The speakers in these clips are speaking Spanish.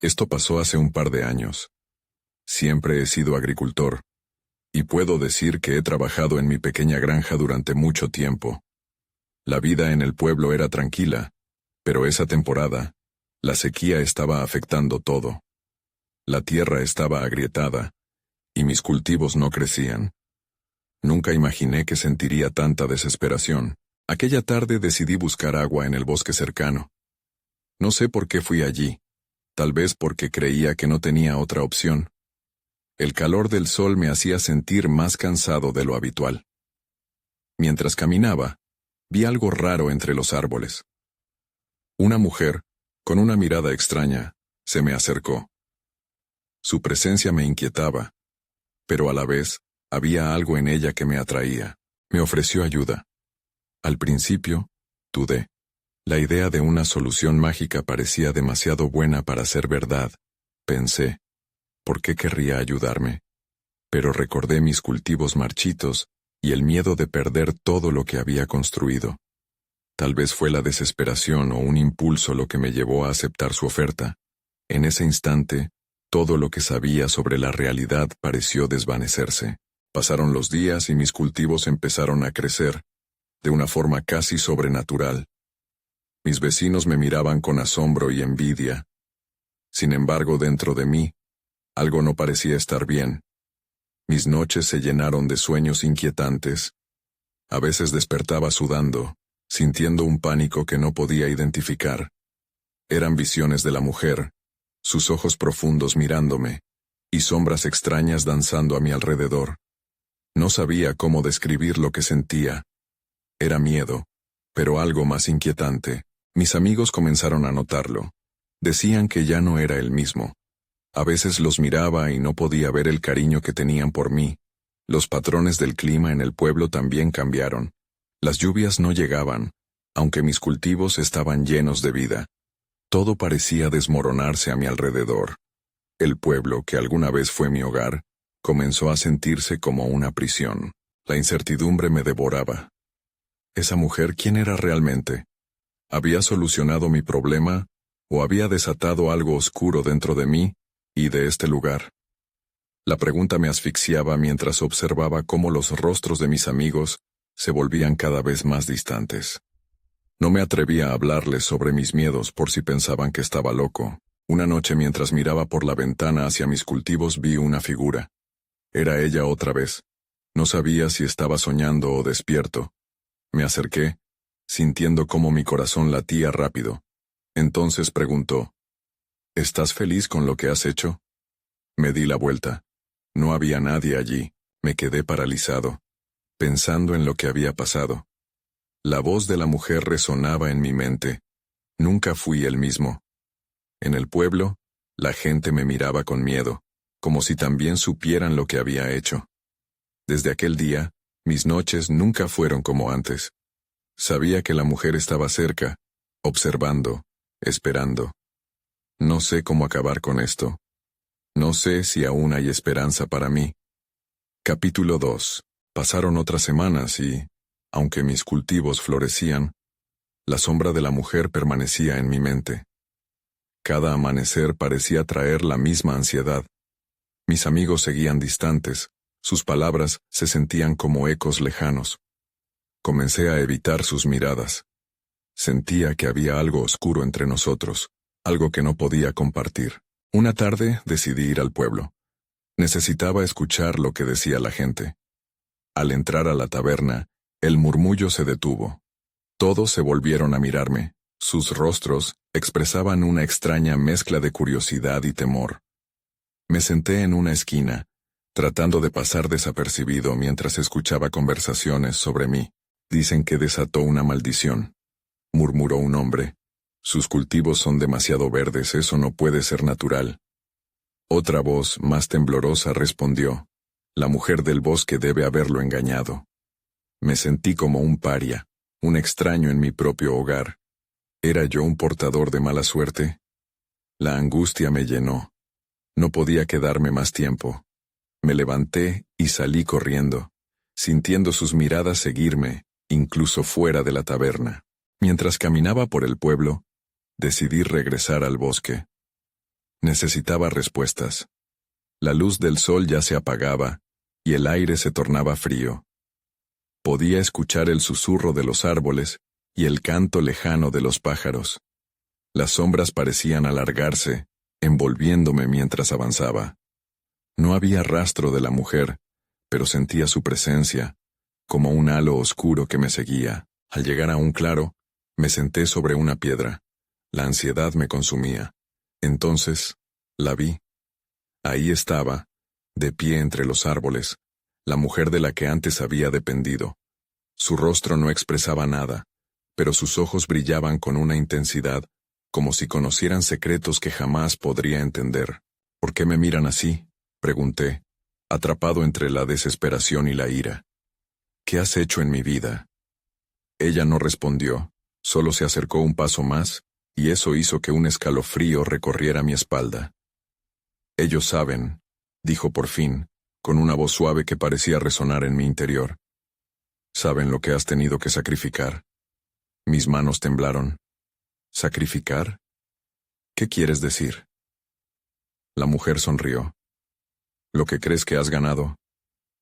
Esto pasó hace un par de años. Siempre he sido agricultor, y puedo decir que he trabajado en mi pequeña granja durante mucho tiempo. La vida en el pueblo era tranquila, pero esa temporada, la sequía estaba afectando todo. La tierra estaba agrietada, y mis cultivos no crecían. Nunca imaginé que sentiría tanta desesperación. Aquella tarde decidí buscar agua en el bosque cercano. No sé por qué fui allí, tal vez porque creía que no tenía otra opción. El calor del sol me hacía sentir más cansado de lo habitual. Mientras caminaba, vi algo raro entre los árboles. Una mujer, con una mirada extraña, se me acercó. Su presencia me inquietaba, pero a la vez, había algo en ella que me atraía. Me ofreció ayuda. Al principio, dudé. La idea de una solución mágica parecía demasiado buena para ser verdad. Pensé, ¿por qué querría ayudarme? Pero recordé mis cultivos marchitos y el miedo de perder todo lo que había construido. Tal vez fue la desesperación o un impulso lo que me llevó a aceptar su oferta. En ese instante, todo lo que sabía sobre la realidad pareció desvanecerse. Pasaron los días y mis cultivos empezaron a crecer, de una forma casi sobrenatural. Mis vecinos me miraban con asombro y envidia. Sin embargo, dentro de mí, algo no parecía estar bien. Mis noches se llenaron de sueños inquietantes. A veces despertaba sudando, sintiendo un pánico que no podía identificar. Eran visiones de la mujer, sus ojos profundos mirándome, y sombras extrañas danzando a mi alrededor. No sabía cómo describir lo que sentía. Era miedo, pero algo más inquietante. Mis amigos comenzaron a notarlo. Decían que ya no era el mismo. A veces los miraba y no podía ver el cariño que tenían por mí. Los patrones del clima en el pueblo también cambiaron. Las lluvias no llegaban, aunque mis cultivos estaban llenos de vida. Todo parecía desmoronarse a mi alrededor. El pueblo, que alguna vez fue mi hogar, comenzó a sentirse como una prisión. La incertidumbre me devoraba. ¿Esa mujer quién era realmente? ¿Había solucionado mi problema, o había desatado algo oscuro dentro de mí y de este lugar? La pregunta me asfixiaba mientras observaba cómo los rostros de mis amigos se volvían cada vez más distantes. No me atrevía a hablarles sobre mis miedos por si pensaban que estaba loco. Una noche mientras miraba por la ventana hacia mis cultivos vi una figura. Era ella otra vez. No sabía si estaba soñando o despierto. Me acerqué, sintiendo cómo mi corazón latía rápido. Entonces preguntó, ¿estás feliz con lo que has hecho? Me di la vuelta. No había nadie allí. Me quedé paralizado, pensando en lo que había pasado. La voz de la mujer resonaba en mi mente. Nunca fui el mismo. En el pueblo, la gente me miraba con miedo, como si también supieran lo que había hecho. Desde aquel día, mis noches nunca fueron como antes. Sabía que la mujer estaba cerca, observando, esperando. No sé cómo acabar con esto. No sé si aún hay esperanza para mí. Capítulo 2. Pasaron otras semanas y, aunque mis cultivos florecían, la sombra de la mujer permanecía en mi mente. Cada amanecer parecía traer la misma ansiedad. Mis amigos seguían distantes, sus palabras se sentían como ecos lejanos. Comencé a evitar sus miradas. Sentía que había algo oscuro entre nosotros, algo que no podía compartir. Una tarde decidí ir al pueblo. Necesitaba escuchar lo que decía la gente. Al entrar a la taberna, el murmullo se detuvo. Todos se volvieron a mirarme. Sus rostros expresaban una extraña mezcla de curiosidad y temor. Me senté en una esquina, tratando de pasar desapercibido mientras escuchaba conversaciones sobre mí. Dicen que desató una maldición, murmuró un hombre. Sus cultivos son demasiado verdes, eso no puede ser natural. Otra voz, más temblorosa, respondió, la mujer del bosque debe haberlo engañado. Me sentí como un paria, un extraño en mi propio hogar. ¿Era yo un portador de mala suerte? La angustia me llenó. No podía quedarme más tiempo. Me levanté y salí corriendo, sintiendo sus miradas seguirme, incluso fuera de la taberna. Mientras caminaba por el pueblo, decidí regresar al bosque. Necesitaba respuestas. La luz del sol ya se apagaba, y el aire se tornaba frío. Podía escuchar el susurro de los árboles y el canto lejano de los pájaros. Las sombras parecían alargarse, envolviéndome mientras avanzaba. No había rastro de la mujer, pero sentía su presencia, como un halo oscuro que me seguía. Al llegar a un claro, me senté sobre una piedra. La ansiedad me consumía. Entonces, la vi. Ahí estaba, de pie entre los árboles, la mujer de la que antes había dependido. Su rostro no expresaba nada, pero sus ojos brillaban con una intensidad, como si conocieran secretos que jamás podría entender. ¿Por qué me miran así?, pregunté, atrapado entre la desesperación y la ira. ¿Qué has hecho en mi vida? Ella no respondió, solo se acercó un paso más, y eso hizo que un escalofrío recorriera mi espalda. Ellos saben, dijo por fin, con una voz suave que parecía resonar en mi interior. Saben lo que has tenido que sacrificar. Mis manos temblaron. ¿Sacrificar? ¿Qué quieres decir? La mujer sonrió. Lo que crees que has ganado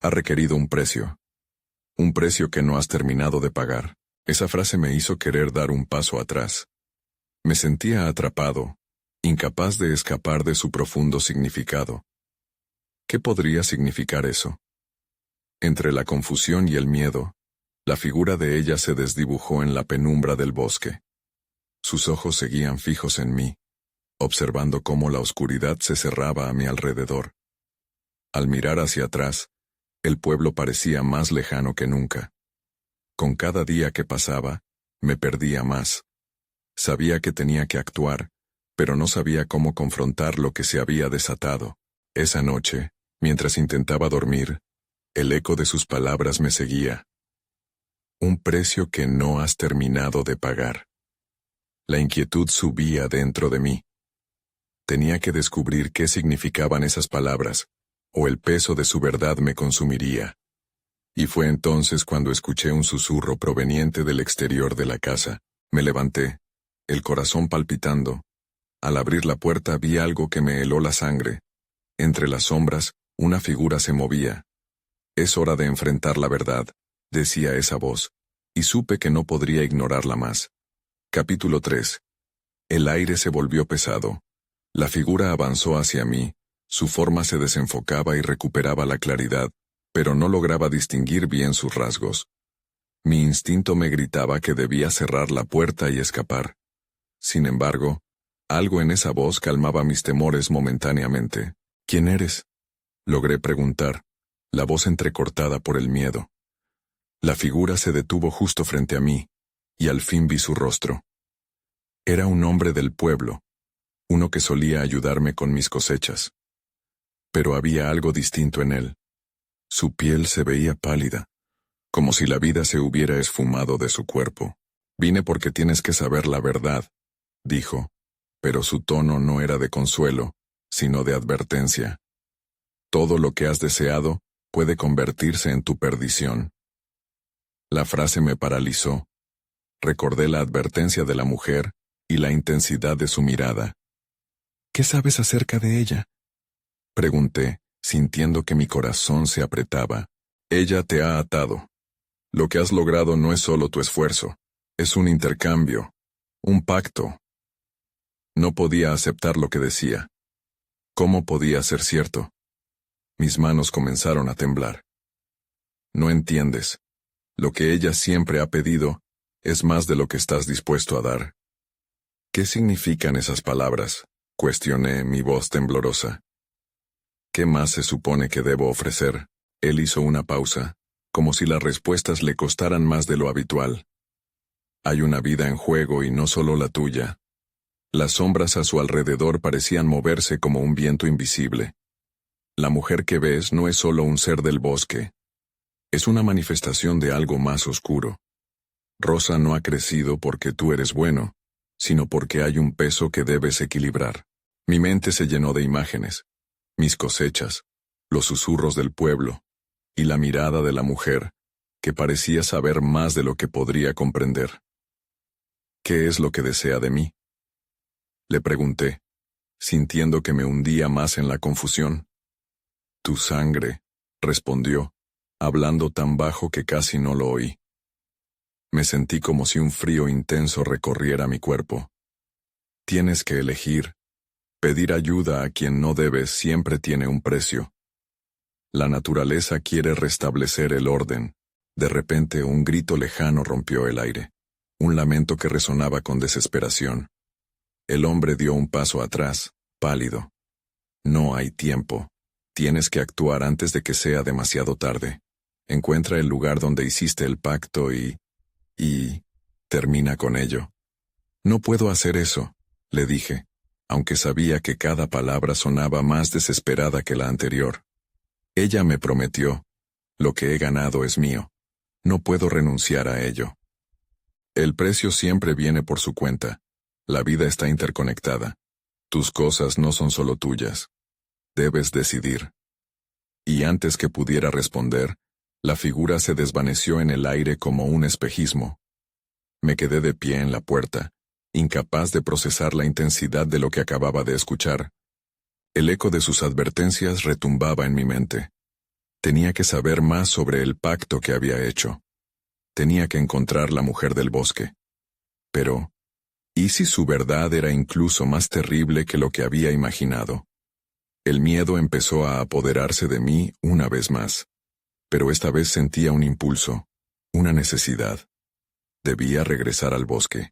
ha requerido un precio que no has terminado de pagar. Esa frase me hizo querer dar un paso atrás. Me sentía atrapado, incapaz de escapar de su profundo significado. ¿Qué podría significar eso? Entre la confusión y el miedo, la figura de ella se desdibujó en la penumbra del bosque. Sus ojos seguían fijos en mí, observando cómo la oscuridad se cerraba a mi alrededor. Al mirar hacia atrás, el pueblo parecía más lejano que nunca. Con cada día que pasaba, me perdía más. Sabía que tenía que actuar, pero no sabía cómo confrontar lo que se había desatado. Esa noche, mientras intentaba dormir, el eco de sus palabras me seguía. Un precio que no has terminado de pagar. La inquietud subía dentro de mí. Tenía que descubrir qué significaban esas palabras, o el peso de su verdad me consumiría. Y fue entonces cuando escuché un susurro proveniente del exterior de la casa. Me levanté, el corazón palpitando. Al abrir la puerta vi algo que me heló la sangre. Entre las sombras, una figura se movía. Es hora de enfrentar la verdad, decía esa voz, y supe que no podría ignorarla más. Capítulo 3. El aire se volvió pesado. La figura avanzó hacia mí, su forma se desenfocaba y recuperaba la claridad, pero no lograba distinguir bien sus rasgos. Mi instinto me gritaba que debía cerrar la puerta y escapar. Sin embargo, algo en esa voz calmaba mis temores momentáneamente. ¿Quién eres?, logré preguntar, la voz entrecortada por el miedo. La figura se detuvo justo frente a mí, y al fin vi su rostro. Era un hombre del pueblo, uno que solía ayudarme con mis cosechas. Pero había algo distinto en él. Su piel se veía pálida, como si la vida se hubiera esfumado de su cuerpo. Vine porque tienes que saber la verdad, dijo, pero su tono no era de consuelo, sino de advertencia. Todo lo que has deseado puede convertirse en tu perdición. La frase me paralizó. Recordé la advertencia de la mujer y la intensidad de su mirada. ¿Qué sabes acerca de ella?, pregunté, sintiendo que mi corazón se apretaba. Ella te ha atado. Lo que has logrado no es solo tu esfuerzo, es un intercambio, un pacto. No podía aceptar lo que decía. ¿Cómo podía ser cierto? Mis manos comenzaron a temblar. No entiendes. Lo que ella siempre ha pedido es más de lo que estás dispuesto a dar. ¿Qué significan esas palabras?, cuestioné, mi voz temblorosa. ¿Qué más se supone que debo ofrecer? Él hizo una pausa, como si las respuestas le costaran más de lo habitual. Hay una vida en juego y no solo la tuya. Las sombras a su alrededor parecían moverse como un viento invisible. La mujer que ves no es solo un ser del bosque. Es una manifestación de algo más oscuro. Rosa no ha crecido porque tú eres bueno, sino porque hay un peso que debes equilibrar. Mi mente se llenó de imágenes. Mis cosechas, los susurros del pueblo, y la mirada de la mujer, que parecía saber más de lo que podría comprender. ¿Qué es lo que desea de mí?, le pregunté. sintiendo que me hundía más en la confusión. Tu sangre, respondió, hablando tan bajo que casi no lo oí. Me sentí como si un frío intenso recorriera mi cuerpo. Tienes que elegir. Pedir ayuda a quien no debes siempre tiene un precio. La naturaleza quiere restablecer el orden. De repente un grito lejano rompió el aire. Un lamento que resonaba con desesperación. El hombre dio un paso atrás, pálido. No hay tiempo. Tienes que actuar antes de que sea demasiado tarde. Encuentra el lugar donde hiciste el pacto y termina con ello. No puedo hacer eso, le dije, aunque sabía que cada palabra sonaba más desesperada que la anterior. Ella me prometió, lo que he ganado es mío. No puedo renunciar a ello. El precio siempre viene por su cuenta. La vida está interconectada. Tus cosas no son solo tuyas. Debes decidir. Y antes que pudiera responder, la figura se desvaneció en el aire como un espejismo. Me quedé de pie en la puerta, incapaz de procesar la intensidad de lo que acababa de escuchar. El eco de sus advertencias retumbaba en mi mente. Tenía que saber más sobre el pacto que había hecho. Tenía que encontrar la mujer del bosque. Pero, ¿y si su verdad era incluso más terrible que lo que había imaginado? El miedo empezó a apoderarse de mí una vez más. Pero esta vez sentía un impulso, una necesidad. Debía regresar al bosque.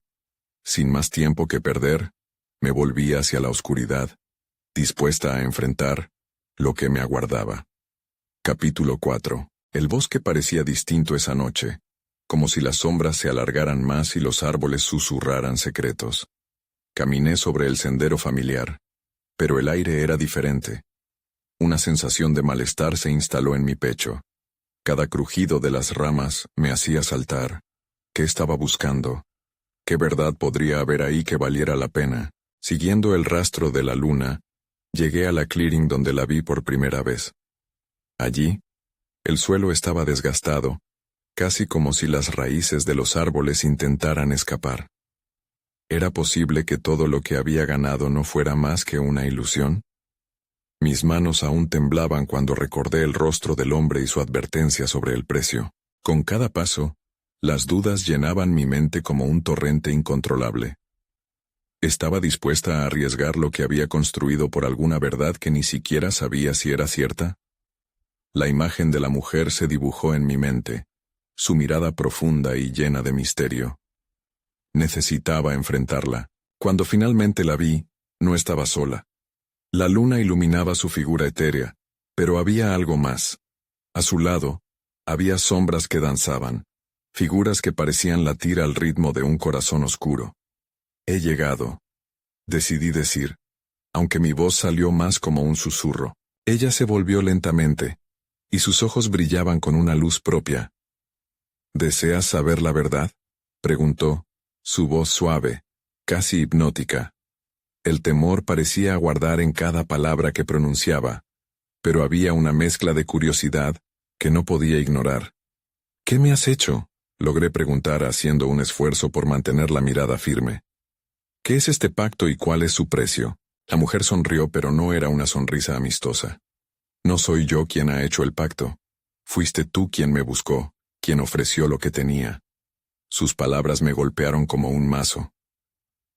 Sin más tiempo que perder, me volví hacia la oscuridad, dispuesta a enfrentar lo que me aguardaba. Capítulo 4. El bosque parecía distinto esa noche, como si las sombras se alargaran más y los árboles susurraran secretos. Caminé sobre el sendero familiar, pero el aire era diferente. Una sensación de malestar se instaló en mi pecho. Cada crujido de las ramas me hacía saltar. ¿Qué estaba buscando? ¿Qué verdad podría haber ahí que valiera la pena? Siguiendo el rastro de la luna, llegué a la clearing donde la vi por primera vez. Allí, el suelo estaba desgastado, casi como si las raíces de los árboles intentaran escapar. ¿Era posible que todo lo que había ganado no fuera más que una ilusión? Mis manos aún temblaban cuando recordé el rostro del hombre y su advertencia sobre el precio. Con cada paso, las dudas llenaban mi mente como un torrente incontrolable. ¿Estaba dispuesta a arriesgar lo que había construido por alguna verdad que ni siquiera sabía si era cierta? La imagen de la mujer se dibujó en mi mente, su mirada profunda y llena de misterio. Necesitaba enfrentarla. Cuando finalmente la vi, no estaba sola. La luna iluminaba su figura etérea, pero había algo más. A su lado, había sombras que danzaban, figuras que parecían latir al ritmo de un corazón oscuro. He llegado, decidí decir, aunque mi voz salió más como un susurro. Ella se volvió lentamente, y sus ojos brillaban con una luz propia. ¿Deseas saber la verdad?, preguntó, su voz suave, casi hipnótica. El temor parecía aguardar en cada palabra que pronunciaba, pero había una mezcla de curiosidad que no podía ignorar. ¿Qué me has hecho?, logré preguntar haciendo un esfuerzo por mantener la mirada firme. ¿Qué es este pacto y cuál es su precio? La mujer sonrió, pero no era una sonrisa amistosa. No soy yo quien ha hecho el pacto. Fuiste tú quien me buscó, quien ofreció lo que tenía. Sus palabras me golpearon como un mazo.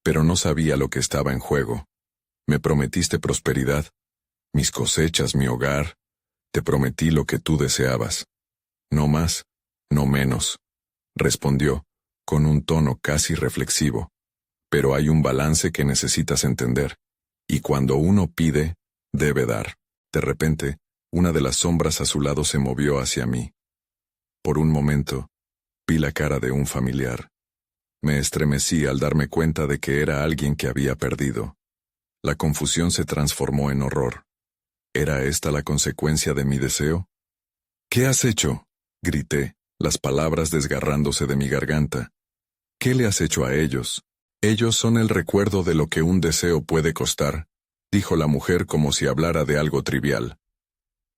Pero no sabía lo que estaba en juego. Me prometiste prosperidad, mis cosechas, mi hogar. Te prometí lo que tú deseabas. No más, no menos, respondió, con un tono casi reflexivo. Pero hay un balance que necesitas entender. Y cuando uno pide, debe dar. De repente, una de las sombras a su lado se movió hacia mí. Por un momento, vi la cara de un familiar. Me estremecí al darme cuenta de que era alguien que había perdido. La confusión se transformó en horror. ¿Era esta la consecuencia de mi deseo? ¿Qué has hecho?, grité, las palabras desgarrándose de mi garganta. ¿Qué le has hecho a ellos? Ellos son el recuerdo de lo que un deseo puede costar, dijo la mujer como si hablara de algo trivial.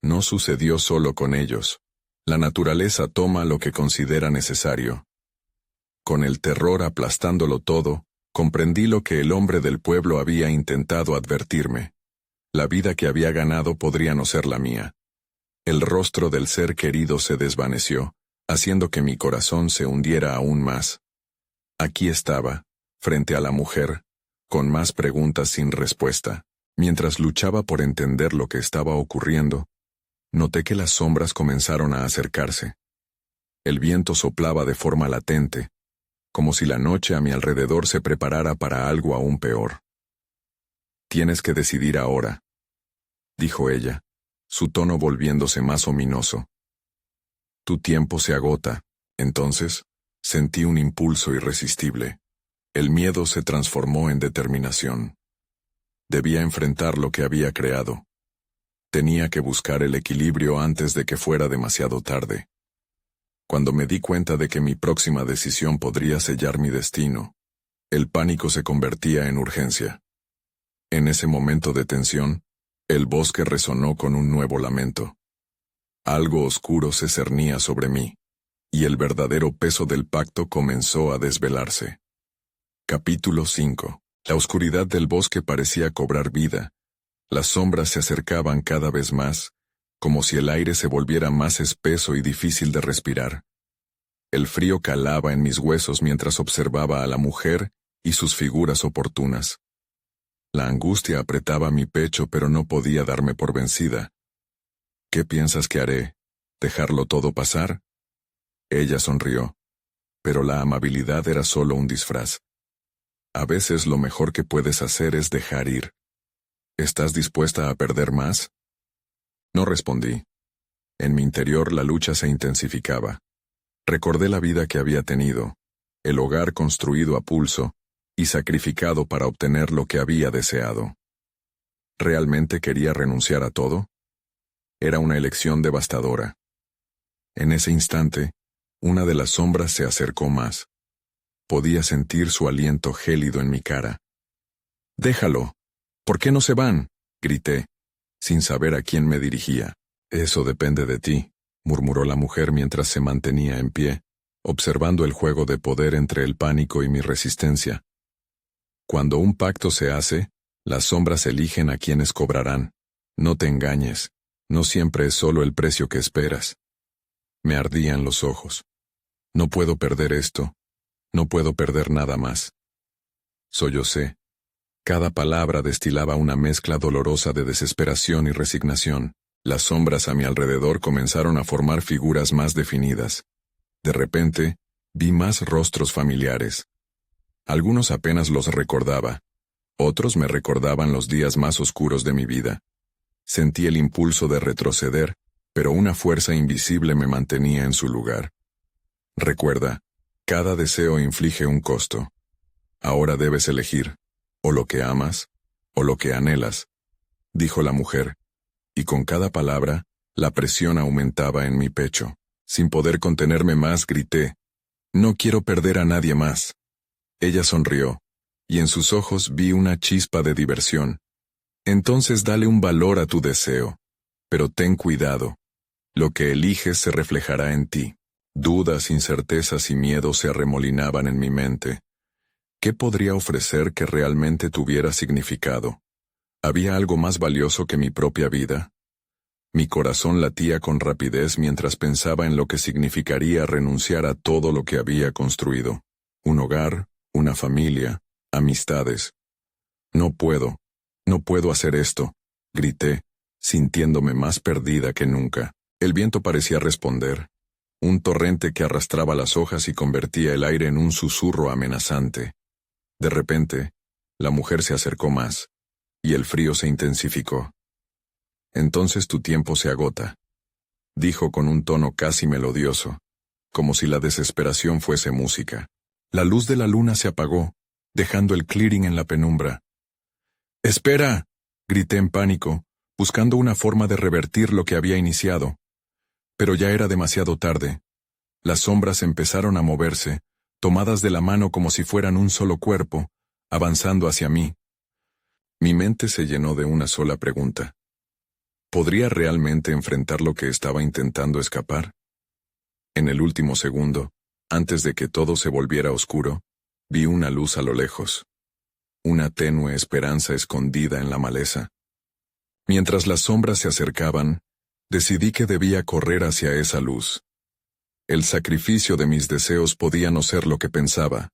No sucedió solo con ellos. La naturaleza toma lo que considera necesario. Con el terror aplastándolo todo, Comprendí lo que el hombre del pueblo había intentado advertirme. La vida que había ganado podría no ser la mía. El rostro del ser querido se desvaneció, haciendo que mi corazón se hundiera aún más. Aquí estaba, frente a la mujer, con más preguntas sin respuesta. Mientras luchaba por entender lo que estaba ocurriendo, noté que las sombras comenzaron a acercarse. El viento soplaba de forma latente, como si la noche a mi alrededor se preparara para algo aún peor. «Tienes que decidir ahora», dijo ella, su tono volviéndose más ominoso. «Tu tiempo se agota». Entonces, sentí un impulso irresistible. El miedo se transformó en determinación. Debía enfrentar lo que había creado. Tenía que buscar el equilibrio antes de que fuera demasiado tarde. Cuando me di cuenta de que mi próxima decisión podría sellar mi destino, el pánico se convertía en urgencia. En ese momento de tensión, el bosque resonó con un nuevo lamento. Algo oscuro se cernía sobre mí, y el verdadero peso del pacto comenzó a desvelarse. Capítulo 5. La oscuridad del bosque parecía cobrar vida. Las sombras se acercaban cada vez más, como si el aire se volviera más espeso y difícil de respirar. El frío calaba en mis huesos mientras observaba a la mujer y sus figuras oportunas. La angustia apretaba mi pecho, pero no podía darme por vencida. «¿Qué piensas que haré? ¿Dejarlo todo pasar?» Ella sonrió, pero la amabilidad era solo un disfraz. «A veces lo mejor que puedes hacer es dejar ir. ¿Estás dispuesta a perder más?» No respondí. En mi interior la lucha se intensificaba. Recordé la vida que había tenido, el hogar construido a pulso y sacrificado para obtener lo que había deseado. ¿Realmente quería renunciar a todo? Era una elección devastadora. En ese instante, una de las sombras se acercó más. Podía sentir su aliento gélido en mi cara. «Déjalo. ¿Por qué no se van?», grité, sin saber a quién me dirigía. «Eso depende de ti», murmuró la mujer mientras se mantenía en pie, observando el juego de poder entre el pánico y mi resistencia. «Cuando un pacto se hace, las sombras eligen a quienes cobrarán. No te engañes, no siempre es solo el precio que esperas». Me ardían los ojos. «No puedo perder esto. No puedo perder nada más». Sollocé. Cada palabra destilaba una mezcla dolorosa de desesperación y resignación. Las sombras a mi alrededor comenzaron a formar figuras más definidas. De repente, vi más rostros familiares. Algunos apenas los recordaba. Otros me recordaban los días más oscuros de mi vida. Sentí el impulso de retroceder, pero una fuerza invisible me mantenía en su lugar. «Recuerda, cada deseo inflige un costo. Ahora debes elegir, o lo que amas, o lo que anhelas», dijo la mujer, y con cada palabra, la presión aumentaba en mi pecho. Sin poder contenerme más, grité: «No quiero perder a nadie más». Ella sonrió, y en sus ojos vi una chispa de diversión. «Entonces dale un valor a tu deseo, pero ten cuidado. Lo que eliges se reflejará en ti». Dudas, incertezas y miedos se arremolinaban en mi mente. ¿Qué podría ofrecer que realmente tuviera significado? ¿Había algo más valioso que mi propia vida? Mi corazón latía con rapidez mientras pensaba en lo que significaría renunciar a todo lo que había construido. Un hogar, una familia, amistades. No puedo hacer esto», grité, sintiéndome más perdida que nunca. El viento parecía responder. Un torrente que arrastraba las hojas y convertía el aire en un susurro amenazante. De repente, la mujer se acercó más, y el frío se intensificó. «Entonces tu tiempo se agota», dijo con un tono casi melodioso, como si la desesperación fuese música. La luz de la luna se apagó, dejando el clearing en la penumbra. «¡Espera!», grité en pánico, buscando una forma de revertir lo que había iniciado. Pero ya era demasiado tarde. Las sombras empezaron a moverse, tomadas de la mano como si fueran un solo cuerpo, avanzando hacia mí. Mi mente se llenó de una sola pregunta. ¿Podría realmente enfrentar lo que estaba intentando escapar? En el último segundo, antes de que todo se volviera oscuro, vi una luz a lo lejos. una tenue esperanza escondida en la maleza. Mientras las sombras se acercaban, decidí que debía correr hacia esa luz. El sacrificio de mis deseos podía no ser lo que pensaba,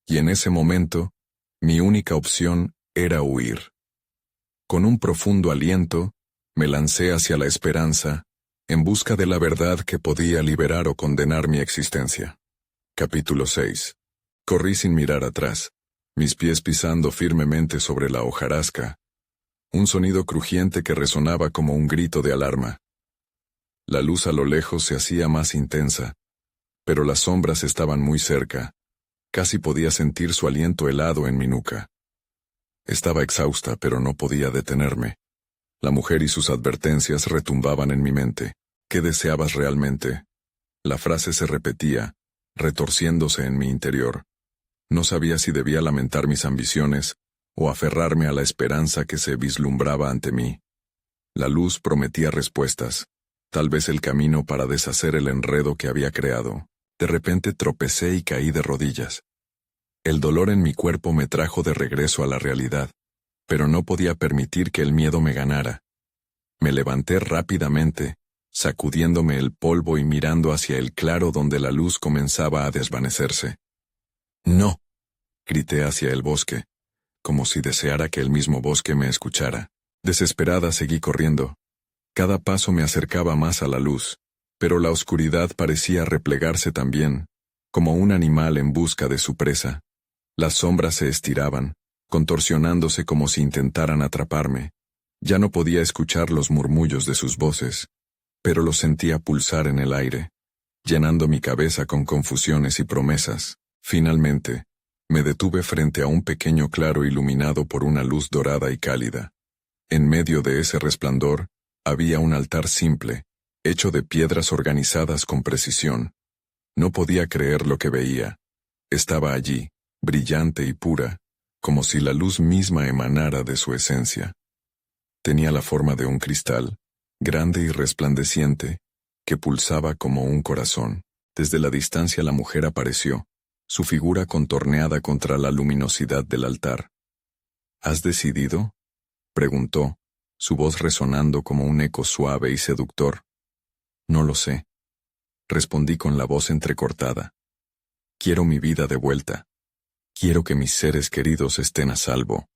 y en ese momento, mi única opción era huir. Con un profundo aliento, me lancé hacia la esperanza, en busca de la verdad que podía liberar o condenar mi existencia. Capítulo 6. Corrí sin mirar atrás, mis pies pisando firmemente sobre la hojarasca, un sonido crujiente que resonaba como un grito de alarma. La luz a lo lejos se hacía más intensa, pero las sombras estaban muy cerca. Casi podía sentir su aliento helado en mi nuca. Estaba exhausta, pero no podía detenerme. La mujer y sus advertencias retumbaban en mi mente. ¿Qué deseabas realmente? La frase se repetía, retorciéndose en mi interior. No sabía si debía lamentar mis ambiciones o aferrarme a la esperanza que se vislumbraba ante mí. La luz prometía respuestas, tal vez el camino para deshacer el enredo que había creado. De repente tropecé y caí de rodillas. El dolor en mi cuerpo me trajo de regreso a la realidad, pero no podía permitir que el miedo me ganara. Me levanté rápidamente, sacudiéndome el polvo y mirando hacia el claro donde la luz comenzaba a desvanecerse. «No», grité hacia el bosque, como si deseara que el mismo bosque me escuchara. Desesperada seguí corriendo. Cada paso me acercaba más a la luz, pero la oscuridad parecía replegarse también, como un animal en busca de su presa. Las sombras se estiraban, contorsionándose como si intentaran atraparme. Ya no podía escuchar los murmullos de sus voces, pero los sentía pulsar en el aire, llenando mi cabeza con confusiones y promesas. Finalmente, me detuve frente a un pequeño claro iluminado por una luz dorada y cálida. En medio de ese resplandor, había un altar simple, hecho de piedras organizadas con precisión. No podía creer lo que veía. Estaba allí, brillante y pura, como si la luz misma emanara de su esencia. Tenía la forma de un cristal, grande y resplandeciente, que pulsaba como un corazón. Desde la distancia la mujer apareció, su figura contorneada contra la luminosidad del altar. ¿Has decidido?, preguntó, su voz resonando como un eco suave y seductor. No lo sé, respondí con la voz entrecortada. Quiero mi vida de vuelta. Quiero que mis seres queridos estén a salvo.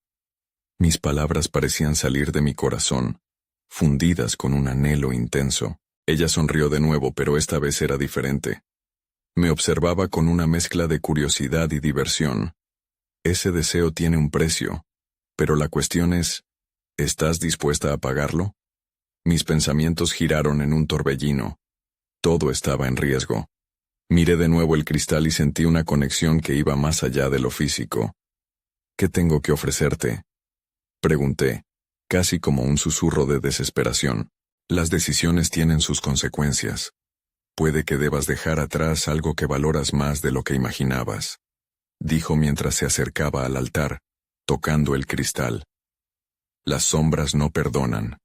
Mis palabras parecían salir de mi corazón, fundidas con un anhelo intenso. Ella sonrió de nuevo, pero esta vez era diferente. Me observaba con una mezcla de curiosidad y diversión. Ese deseo tiene un precio, pero la cuestión es, ¿estás dispuesta a pagarlo? Mis pensamientos giraron en un torbellino. Todo estaba en riesgo. Miré de nuevo el cristal y sentí una conexión que iba más allá de lo físico. ¿Qué tengo que ofrecerte?, pregunté, casi como un susurro de desesperación. Las decisiones tienen sus consecuencias. Puede que debas dejar atrás algo que valoras más de lo que imaginabas, dijo mientras se acercaba al altar, tocando el cristal. Las sombras no perdonan,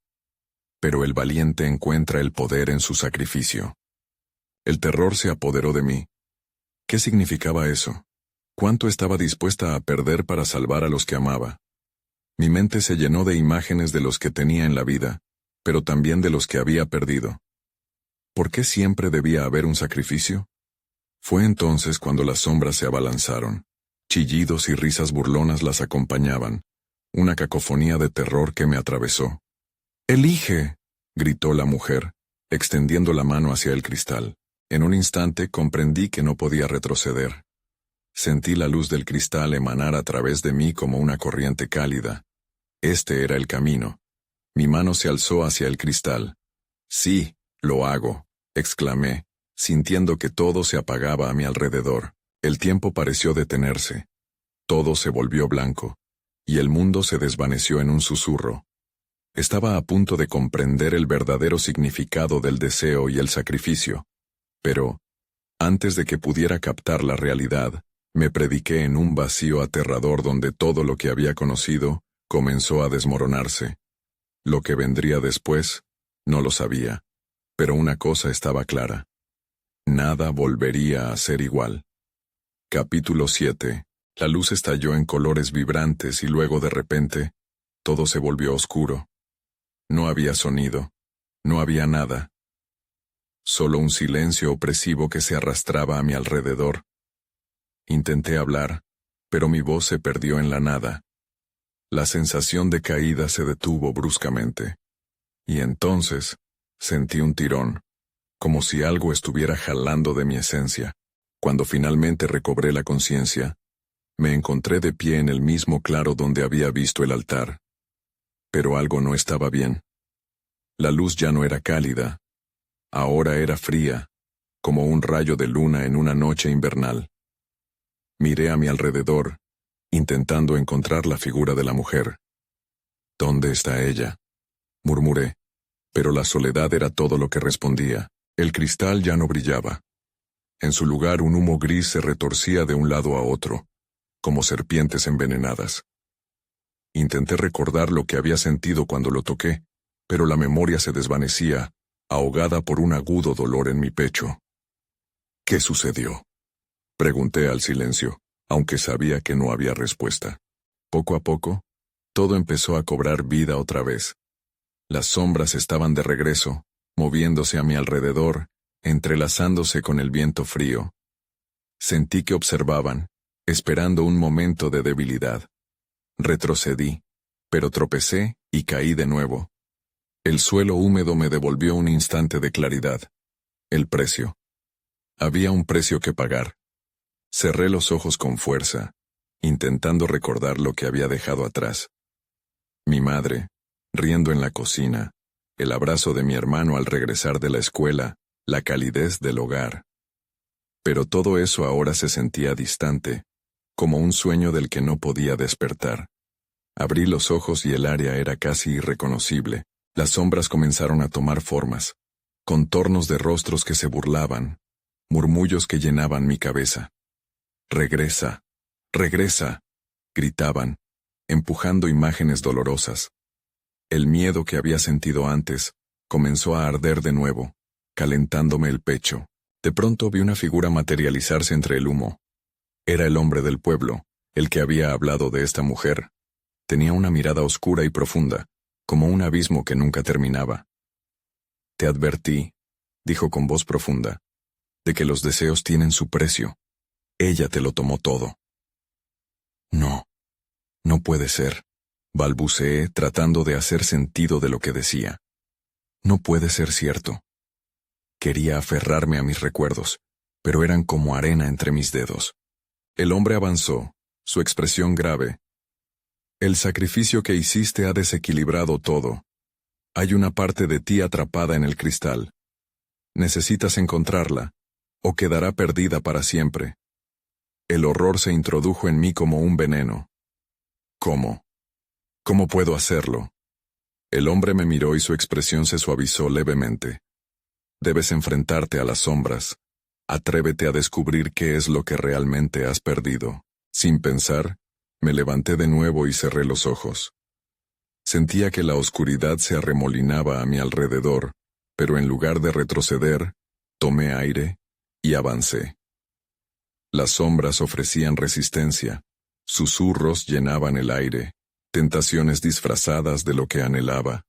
pero el valiente encuentra el poder en su sacrificio. El terror se apoderó de mí. ¿Qué significaba eso? ¿Cuánto estaba dispuesta a perder para salvar a los que amaba? Mi mente se llenó de imágenes de los que tenía en la vida, pero también de los que había perdido. ¿Por qué siempre debía haber un sacrificio? Fue entonces cuando las sombras se abalanzaron. Chillidos y risas burlonas las acompañaban, una cacofonía de terror que me atravesó. «¡Elige!», gritó la mujer, extendiendo la mano hacia el cristal. En un instante comprendí que no podía retroceder. Sentí la luz del cristal emanar a través de mí como una corriente cálida. Este era el camino. Mi mano se alzó hacia el cristal. «Sí, lo hago», exclamé, sintiendo que todo se apagaba a mi alrededor. El tiempo pareció detenerse. Todo se volvió blanco, y el mundo se desvaneció en un susurro. Estaba a punto de comprender el verdadero significado del deseo y el sacrificio. Pero, antes de que pudiera captar la realidad, me prediqué en un vacío aterrador donde todo lo que había conocido comenzó a desmoronarse. Lo que vendría después, no lo sabía, pero una cosa estaba clara. Nada volvería a ser igual. Capítulo 7. La luz estalló en colores vibrantes y luego de repente, todo se volvió oscuro. No había sonido, no había nada. Solo un silencio opresivo que se arrastraba a mi alrededor. Intenté hablar, pero mi voz se perdió en la nada. La sensación de caída se detuvo bruscamente. Y entonces, sentí un tirón, como si algo estuviera jalando de mi esencia. Cuando finalmente recobré la conciencia, me encontré de pie en el mismo claro donde había visto el altar. Pero algo no estaba bien. La luz ya no era cálida. Ahora era fría, como un rayo de luna en una noche invernal. Miré a mi alrededor, intentando encontrar la figura de la mujer. ¿Dónde está ella?, murmuré, pero la soledad era todo lo que respondía. El cristal ya no brillaba. En su lugar un humo gris se retorcía de un lado a otro, como serpientes envenenadas. Intenté recordar lo que había sentido cuando lo toqué, pero la memoria se desvanecía, ahogada por un agudo dolor en mi pecho. ¿Qué sucedió?, pregunté al silencio, aunque sabía que no había respuesta. Poco a poco, todo empezó a cobrar vida otra vez. Las sombras estaban de regreso, moviéndose a mi alrededor, entrelazándose con el viento frío. Sentí que observaban, esperando un momento de debilidad. Retrocedí, pero tropecé y caí de nuevo. El suelo húmedo me devolvió un instante de claridad. El precio. Había un precio que pagar. Cerré los ojos con fuerza, intentando recordar lo que había dejado atrás. Mi madre, riendo en la cocina, el abrazo de mi hermano al regresar de la escuela, la calidez del hogar. Pero todo eso ahora se sentía distante, como un sueño del que no podía despertar. Abrí los ojos y el área era casi irreconocible. Las sombras comenzaron a tomar formas, contornos de rostros que se burlaban, murmullos que llenaban mi cabeza. «Regresa, regresa», gritaban, empujando imágenes dolorosas. El miedo que había sentido antes comenzó a arder de nuevo, calentándome el pecho. De pronto vi una figura materializarse entre el humo. Era el hombre del pueblo, el que había hablado de esta mujer. Tenía una mirada oscura y profunda, como un abismo que nunca terminaba. «Te advertí», dijo con voz profunda, «de que los deseos tienen su precio. Ella te lo tomó todo». «No, no puede ser», balbuceé tratando de hacer sentido de lo que decía. «No puede ser cierto». Quería aferrarme a mis recuerdos, pero eran como arena entre mis dedos. El hombre avanzó, su expresión grave. «El sacrificio que hiciste ha desequilibrado todo. Hay una parte de ti atrapada en el cristal. Necesitas encontrarla, o quedará perdida para siempre». El horror se introdujo en mí como un veneno. «¿Cómo? ¿Cómo puedo hacerlo?». El hombre me miró y su expresión se suavizó levemente. «Debes enfrentarte a las sombras. Atrévete a descubrir qué es lo que realmente has perdido». Sin pensar, me levanté de nuevo y cerré los ojos. Sentía que la oscuridad se arremolinaba a mi alrededor, pero en lugar de retroceder, tomé aire y avancé. Las sombras ofrecían resistencia, susurros llenaban el aire, tentaciones disfrazadas de lo que anhelaba.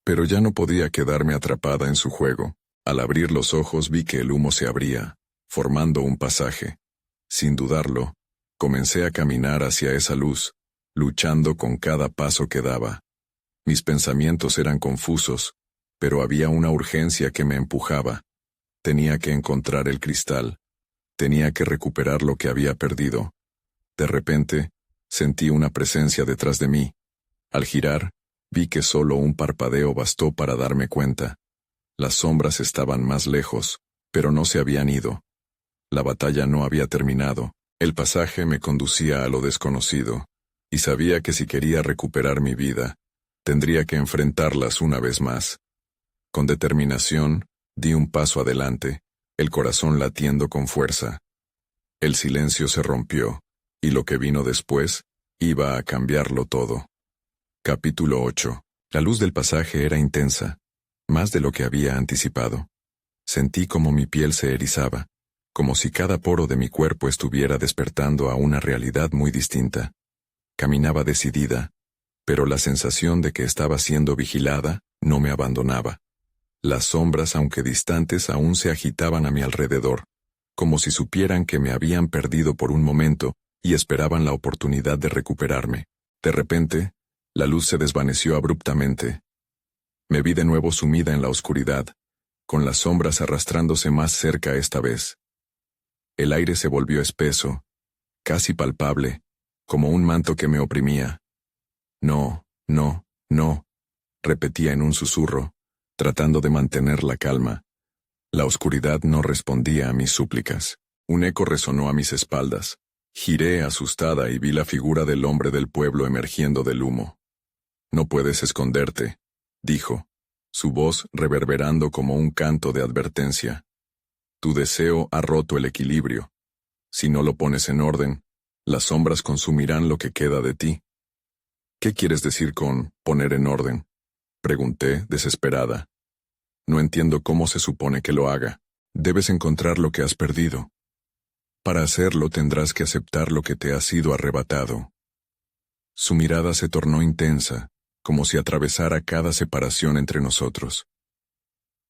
Pero ya no podía quedarme atrapada en su juego. Al abrir los ojos vi que el humo se abría, formando un pasaje. Sin dudarlo, comencé a caminar hacia esa luz, luchando con cada paso que daba. Mis pensamientos eran confusos, pero había una urgencia que me empujaba. Tenía que encontrar el cristal. Tenía que recuperar lo que había perdido. De repente, sentí una presencia detrás de mí. Al girar, vi que solo un parpadeo bastó para darme cuenta. Las sombras estaban más lejos, pero no se habían ido. La batalla no había terminado. El pasaje me conducía a lo desconocido, y sabía que si quería recuperar mi vida, tendría que enfrentarlas una vez más. Con determinación, di un paso adelante, el corazón latiendo con fuerza. El silencio se rompió, y lo que vino después, iba a cambiarlo todo. Capítulo 8. La luz del pasaje era intensa, más de lo que había anticipado. Sentí como mi piel se erizaba, como si cada poro de mi cuerpo estuviera despertando a una realidad muy distinta. Caminaba decidida, pero la sensación de que estaba siendo vigilada no me abandonaba. Las sombras, aunque distantes, aún se agitaban a mi alrededor, como si supieran que me habían perdido por un momento y esperaban la oportunidad de recuperarme. De repente, la luz se desvaneció abruptamente. Me vi de nuevo sumida en la oscuridad, con las sombras arrastrándose más cerca esta vez. El aire se volvió espeso, casi palpable, como un manto que me oprimía. No, no, no, repetía en un susurro, tratando de mantener la calma. La oscuridad no respondía a mis súplicas. Un eco resonó a mis espaldas. Giré asustada y vi la figura del hombre del pueblo emergiendo del humo. «No puedes esconderte», dijo, su voz reverberando como un canto de advertencia. «Tu deseo ha roto el equilibrio. Si no lo pones en orden, las sombras consumirán lo que queda de ti». «¿Qué quieres decir con poner en orden?», pregunté, desesperada. «No entiendo cómo se supone que lo haga. Debes encontrar lo que has perdido. Para hacerlo tendrás que aceptar lo que te ha sido arrebatado». Su mirada se tornó intensa, como si atravesara cada separación entre nosotros.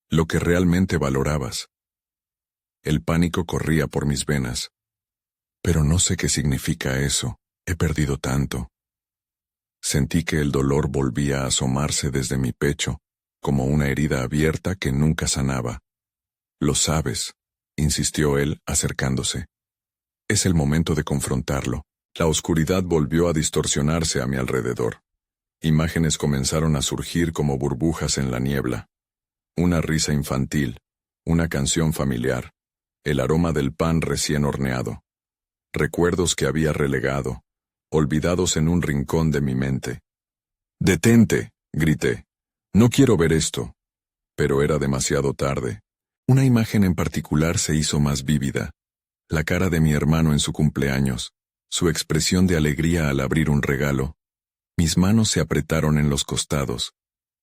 «Lo que realmente valorabas». El pánico corría por mis venas. «Pero no sé qué significa eso. He perdido tanto». Sentí que el dolor volvía a asomarse desde mi pecho, como una herida abierta que nunca sanaba. «Lo sabes», insistió él, acercándose. «Es el momento de confrontarlo». La oscuridad volvió a distorsionarse a mi alrededor. Imágenes comenzaron a surgir como burbujas en la niebla. Una risa infantil, una canción familiar, el aroma del pan recién horneado. Recuerdos que había relegado, olvidados en un rincón de mi mente. «¡Detente!», grité. «No quiero ver esto». Pero era demasiado tarde. Una imagen en particular se hizo más vívida. La cara de mi hermano en su cumpleaños, su expresión de alegría al abrir un regalo. Mis manos se apretaron en los costados.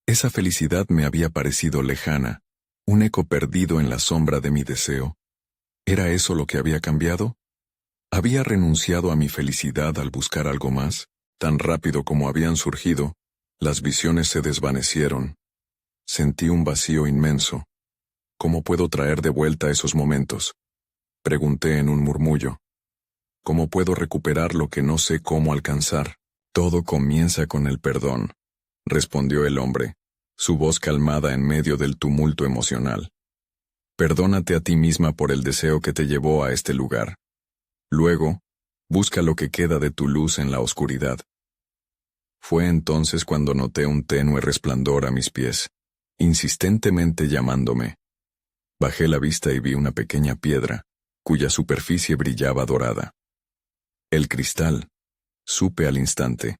Esa felicidad me había parecido lejana, un eco perdido en la sombra de mi deseo. ¿Era eso lo que había cambiado? ¿Había renunciado a mi felicidad al buscar algo más? Tan rápido como habían surgido, las visiones se desvanecieron. Sentí un vacío inmenso. ¿Cómo puedo traer de vuelta esos momentos?, pregunté en un murmullo. ¿Cómo puedo recuperar lo que no sé cómo alcanzar? «Todo comienza con el perdón», respondió el hombre, su voz calmada en medio del tumulto emocional. «Perdónate a ti misma por el deseo que te llevó a este lugar. Luego, busca lo que queda de tu luz en la oscuridad». Fue entonces cuando noté un tenue resplandor a mis pies, insistentemente llamándome. Bajé la vista y vi una pequeña piedra, cuya superficie brillaba dorada. «El cristal», supe al instante.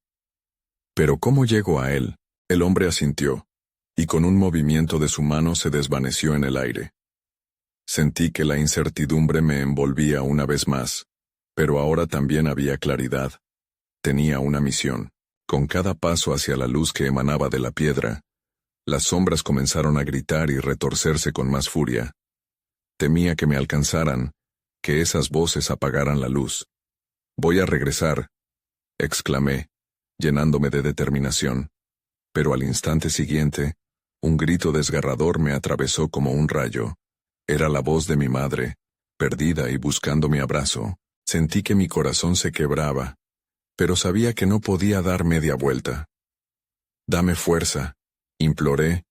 «¿Pero cómo llego a él?». El hombre asintió, y con un movimiento de su mano se desvaneció en el aire. Sentí que la incertidumbre me envolvía una vez más, pero ahora también había claridad. Tenía una misión. Con cada paso hacia la luz que emanaba de la piedra, las sombras comenzaron a gritar y retorcerse con más furia. Temía que me alcanzaran, que esas voces apagaran la luz. «Voy a regresar», exclamé, llenándome de determinación. Pero al instante siguiente, un grito desgarrador me atravesó como un rayo. Era la voz de mi madre, perdida y buscando mi abrazo. Sentí que mi corazón se quebraba, pero sabía que no podía dar media vuelta. «Dame fuerza», imploré,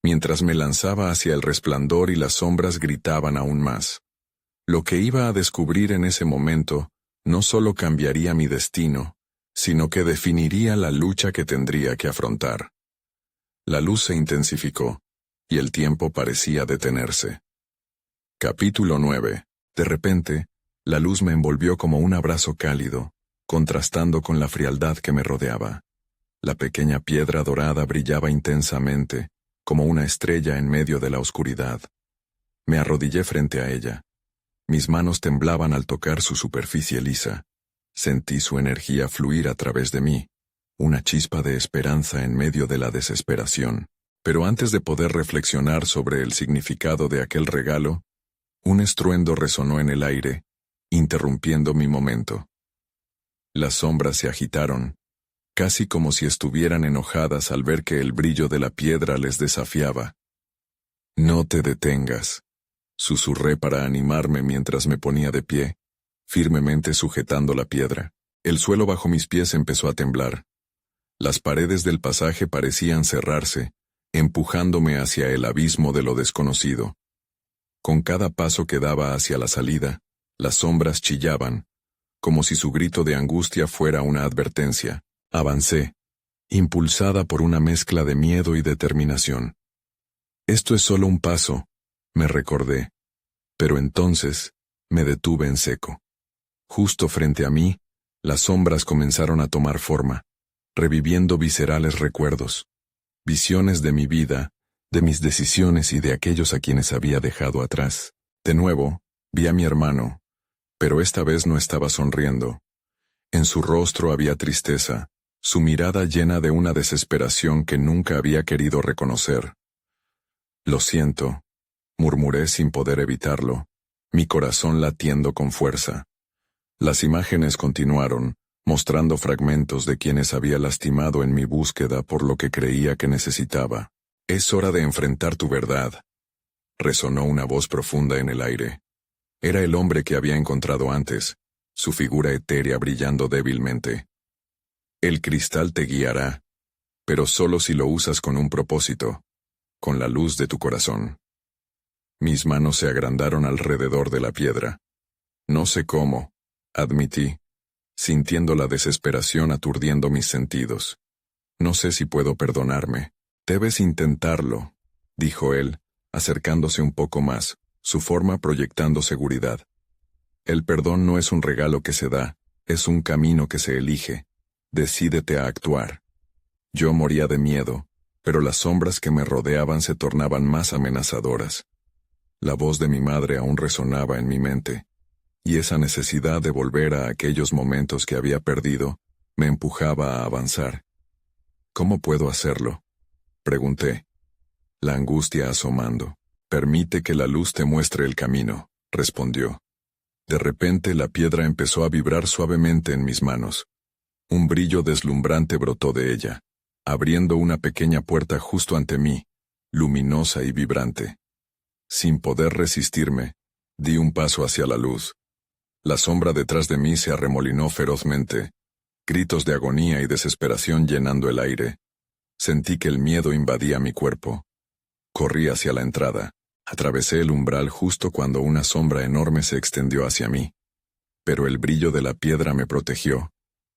mientras me lanzaba hacia el resplandor y las sombras gritaban aún más. Lo que iba a descubrir en ese momento no solo cambiaría mi destino, sino que definiría la lucha que tendría que afrontar. La luz se intensificó, y el tiempo parecía detenerse. Capítulo 9. De repente, la luz me envolvió como un abrazo cálido, contrastando con la frialdad que me rodeaba. La pequeña piedra dorada brillaba intensamente, como una estrella en medio de la oscuridad. Me arrodillé frente a ella. Mis manos temblaban al tocar su superficie lisa. Sentí su energía fluir a través de mí, una chispa de esperanza en medio de la desesperación. Pero antes de poder reflexionar sobre el significado de aquel regalo, Un estruendo resonó en el aire, interrumpiendo mi momento. Las sombras se agitaron, casi como si estuvieran enojadas al ver que el brillo de la piedra les desafiaba. «No te detengas», susurré para animarme mientras me ponía de pie, firmemente sujetando la piedra. El suelo bajo mis pies empezó a temblar. Las paredes del pasaje parecían cerrarse, empujándome hacia el abismo de lo desconocido. Con cada paso que daba hacia la salida, las sombras chillaban, como si su grito de angustia fuera una advertencia. Avancé, impulsada por una mezcla de miedo y determinación. Esto es solo un paso, me recordé, pero entonces me detuve en seco. Justo frente a mí, las sombras comenzaron a tomar forma, reviviendo viscerales recuerdos, visiones de mi vida, de mis decisiones y de aquellos a quienes había dejado atrás. De nuevo, vi a mi hermano, pero esta vez no estaba sonriendo. En su rostro había tristeza, su mirada llena de una desesperación que nunca había querido reconocer. «Lo siento», murmuré sin poder evitarlo, mi corazón latiendo con fuerza. Las imágenes continuaron, mostrando fragmentos de quienes había lastimado en mi búsqueda por lo que creía que necesitaba. «Es hora de enfrentar tu verdad», resonó una voz profunda en el aire. Era el hombre que había encontrado antes, su figura etérea brillando débilmente. «El cristal te guiará, pero solo si lo usas con un propósito, con la luz de tu corazón». Mis manos se agrandaron alrededor de la piedra. «No sé cómo», admití, sintiendo la desesperación aturdiendo mis sentidos. «No sé si puedo perdonarme». «Debes intentarlo», dijo él, acercándose un poco más, su forma proyectando seguridad. «El perdón no es un regalo que se da, es un camino que se elige. Decídete a actuar». Yo moría de miedo, pero las sombras que me rodeaban se tornaban más amenazadoras. La voz de mi madre aún resonaba en mi mente, y esa necesidad de volver a aquellos momentos que había perdido me empujaba a avanzar. «¿Cómo puedo hacerlo?», pregunté, la angustia asomando. «Permite que la luz te muestre el camino», respondió. De repente la piedra empezó a vibrar suavemente en mis manos. Un brillo deslumbrante brotó de ella, abriendo una pequeña puerta justo ante mí, luminosa y vibrante. Sin poder resistirme, di un paso hacia la luz. La sombra detrás de mí se arremolinó ferozmente, gritos de agonía y desesperación llenando el aire. Sentí que el miedo invadía mi cuerpo. Corrí hacia la entrada. Atravesé el umbral justo cuando una sombra enorme se extendió hacia mí. Pero el brillo de la piedra me protegió,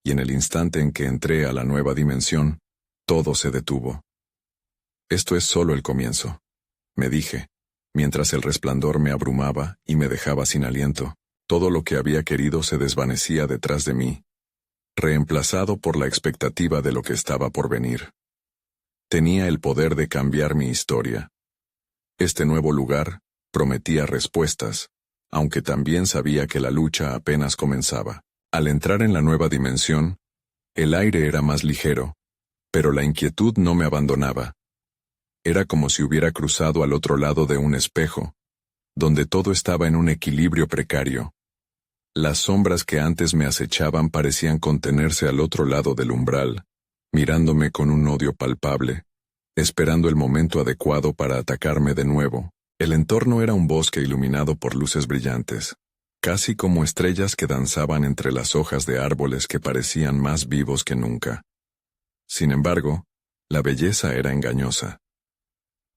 y en el instante en que entré a la nueva dimensión, todo se detuvo. «Esto es solo el comienzo», me dije, mientras el resplandor me abrumaba y me dejaba sin aliento. Todo lo que había querido se desvanecía detrás de mí, reemplazado por la expectativa de lo que estaba por venir. Tenía el poder de cambiar mi historia. Este nuevo lugar prometía respuestas, aunque también sabía que la lucha apenas comenzaba. Al entrar en la nueva dimensión, el aire era más ligero, pero la inquietud no me abandonaba. Era como si hubiera cruzado al otro lado de un espejo, donde todo estaba en un equilibrio precario. Las sombras que antes me acechaban parecían contenerse al otro lado del umbral, mirándome con un odio palpable, esperando el momento adecuado para atacarme de nuevo. El entorno era un bosque iluminado por luces brillantes, casi como estrellas que danzaban entre las hojas de árboles que parecían más vivos que nunca. Sin embargo, la belleza era engañosa.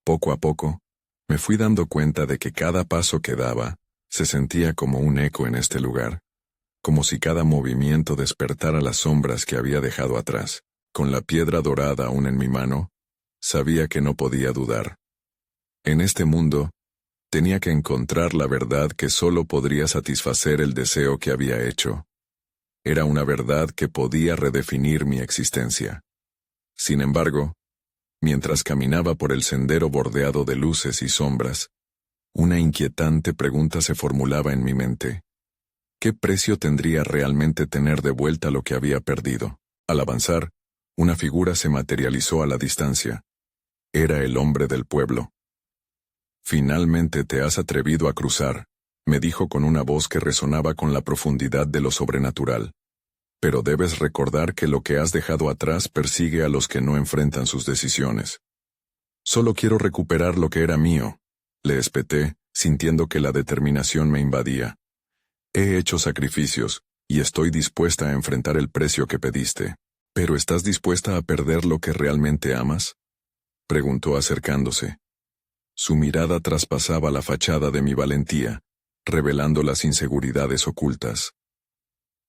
Poco a poco, me fui dando cuenta de que cada paso que daba se sentía como un eco en este lugar, como si cada movimiento despertara las sombras que había dejado atrás. Con la piedra dorada aún en mi mano, sabía que no podía dudar. En este mundo, tenía que encontrar la verdad que solo podría satisfacer el deseo que había hecho. Era una verdad que podía redefinir mi existencia. Sin embargo, mientras caminaba por el sendero bordeado de luces y sombras, una inquietante pregunta se formulaba en mi mente. ¿Qué precio tendría realmente tener de vuelta lo que había perdido? Al avanzar, una figura se materializó a la distancia. Era el hombre del pueblo. «Finalmente te has atrevido a cruzar», me dijo con una voz que resonaba con la profundidad de lo sobrenatural. Pero debes recordar que lo que has dejado atrás persigue a los que no enfrentan sus decisiones. Solo quiero recuperar lo que era mío, le espeté, sintiendo que la determinación me invadía. He hecho sacrificios, y estoy dispuesta a enfrentar el precio que pediste. ¿Pero estás dispuesta a perder lo que realmente amas?, preguntó acercándose. Su mirada traspasaba la fachada de mi valentía, revelando las inseguridades ocultas.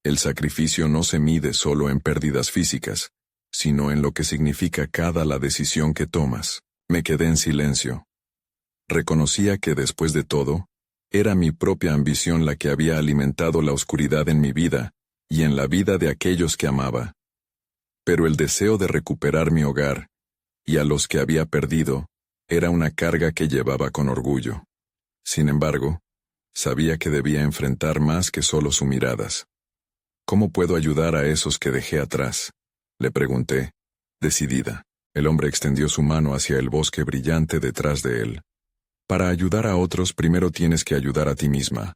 El sacrificio no se mide solo en pérdidas físicas, sino en lo que significa la decisión que tomas. Me quedé en silencio. Reconocía que después de todo, era mi propia ambición la que había alimentado la oscuridad en mi vida, y en la vida de aquellos que amaba. Pero el deseo de recuperar mi hogar, y a los que había perdido, era una carga que llevaba con orgullo. Sin embargo, sabía que debía enfrentar más que solo sus miradas. ¿Cómo puedo ayudar a esos que dejé atrás?, le pregunté, decidida. El hombre extendió su mano hacia el bosque brillante detrás de él. Para ayudar a otros primero tienes que ayudar a ti misma.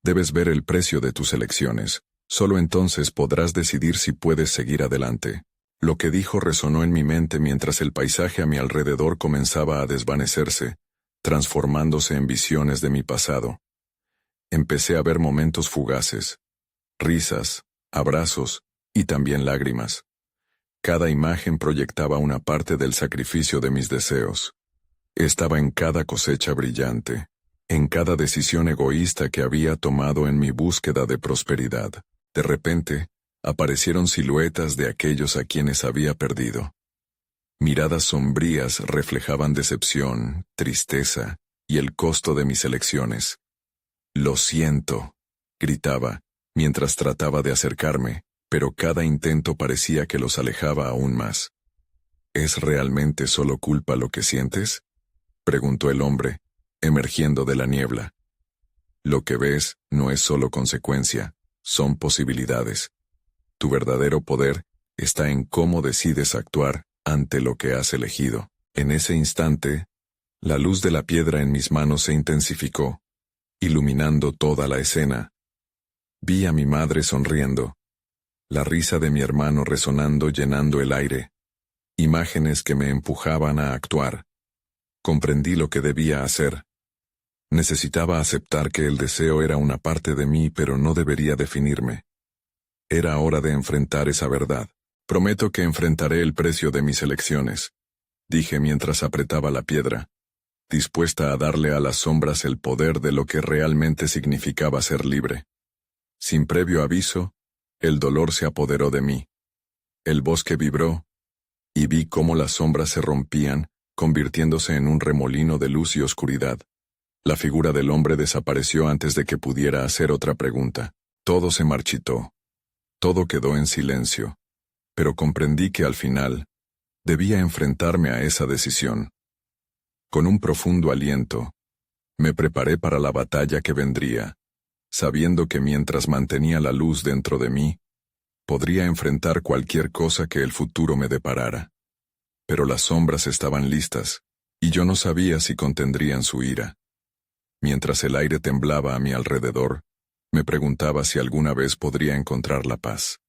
Debes ver el precio de tus elecciones. Solo entonces podrás decidir si puedes seguir adelante. Lo que dijo resonó en mi mente mientras el paisaje a mi alrededor comenzaba a desvanecerse, transformándose en visiones de mi pasado. Empecé a ver momentos fugaces, risas, abrazos y también lágrimas. Cada imagen proyectaba una parte del sacrificio de mis deseos. Estaba en cada cosecha brillante, en cada decisión egoísta que había tomado en mi búsqueda de prosperidad. De repente, aparecieron siluetas de aquellos a quienes había perdido. Miradas sombrías reflejaban decepción, tristeza y el costo de mis elecciones. «Lo siento», gritaba, mientras trataba de acercarme, pero cada intento parecía que los alejaba aún más. «¿Es realmente solo culpa lo que sientes?», preguntó el hombre, emergiendo de la niebla. «Lo que ves no es solo consecuencia, son posibilidades. Tu verdadero poder está en cómo decides actuar ante lo que has elegido». En ese instante, la luz de la piedra en mis manos se intensificó, iluminando toda la escena. Vi a mi madre sonriendo, la risa de mi hermano resonando llenando el aire, imágenes que me empujaban a actuar. Comprendí lo que debía hacer. Necesitaba aceptar que el deseo era una parte de mí, pero no debería definirme. Era hora de enfrentar esa verdad. «Prometo que enfrentaré el precio de mis elecciones», dije mientras apretaba la piedra, dispuesta a darle a las sombras el poder de lo que realmente significaba ser libre. Sin previo aviso, el dolor se apoderó de mí. El bosque vibró, y vi cómo las sombras se rompían, convirtiéndose en un remolino de luz y oscuridad. La figura del hombre desapareció antes de que pudiera hacer otra pregunta. Todo se marchitó. Todo quedó en silencio. Pero comprendí que al final, debía enfrentarme a esa decisión. Con un profundo aliento, me preparé para la batalla que vendría, sabiendo que mientras mantenía la luz dentro de mí, podría enfrentar cualquier cosa que el futuro me deparara. Pero las sombras estaban listas, y yo no sabía si contendrían su ira. Mientras el aire temblaba a mi alrededor, me preguntaba si alguna vez podría encontrar la paz.